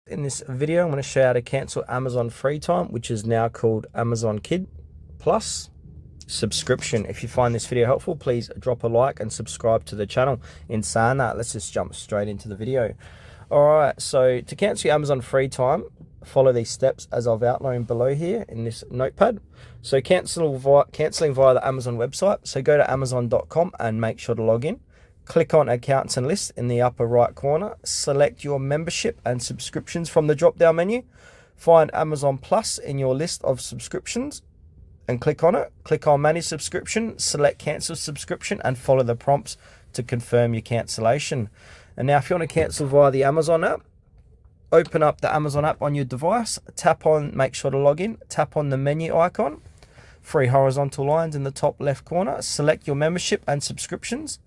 In this video, I'm going to show you how to cancel Amazon Freetime, which is now called Amazon Kid Plus subscription. If you find this video helpful, please drop a like and subscribe to the channel. In saying that, let's just jump straight into the video. All right, so to cancel your Amazon Freetime, follow these steps as I've outlined below here in this notepad. So canceling via the Amazon website. So go to amazon.com and make sure to log in. Click on Accounts and Lists in the upper right corner. Select your membership and subscriptions from the drop-down menu. Find Amazon Plus in your list of subscriptions and click on it. Click on Manage Subscription, select Cancel Subscription, and follow the prompts to confirm your cancellation. And now if you want to cancel via the Amazon app, open up the Amazon app on your device, tap on Make Sure to Log In, tap on the menu icon, 3 horizontal lines in the top left corner, select your membership and subscriptions.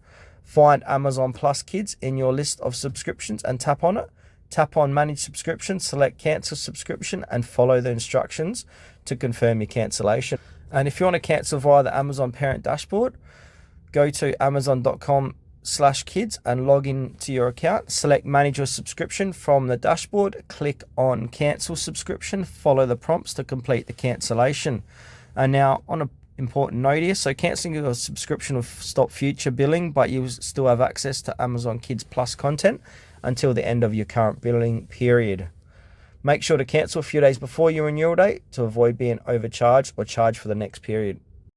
Find Amazon Plus Kids in your list of subscriptions and tap on it. Tap on Manage Subscription, select Cancel Subscription, and follow the instructions to confirm your cancellation. And if you want to cancel via the Amazon parent dashboard, go to amazon.com/kids and log in to your account. Select Manage Your Subscription from the dashboard. Click on Cancel Subscription. Follow the prompts to complete the cancellation. And now on a important note here, so cancelling your subscription will stop future billing, but you still have access to Amazon Kids Plus content until the end of your current billing period. Make sure to cancel a few days before your renewal date to avoid being overcharged or charged for the next period.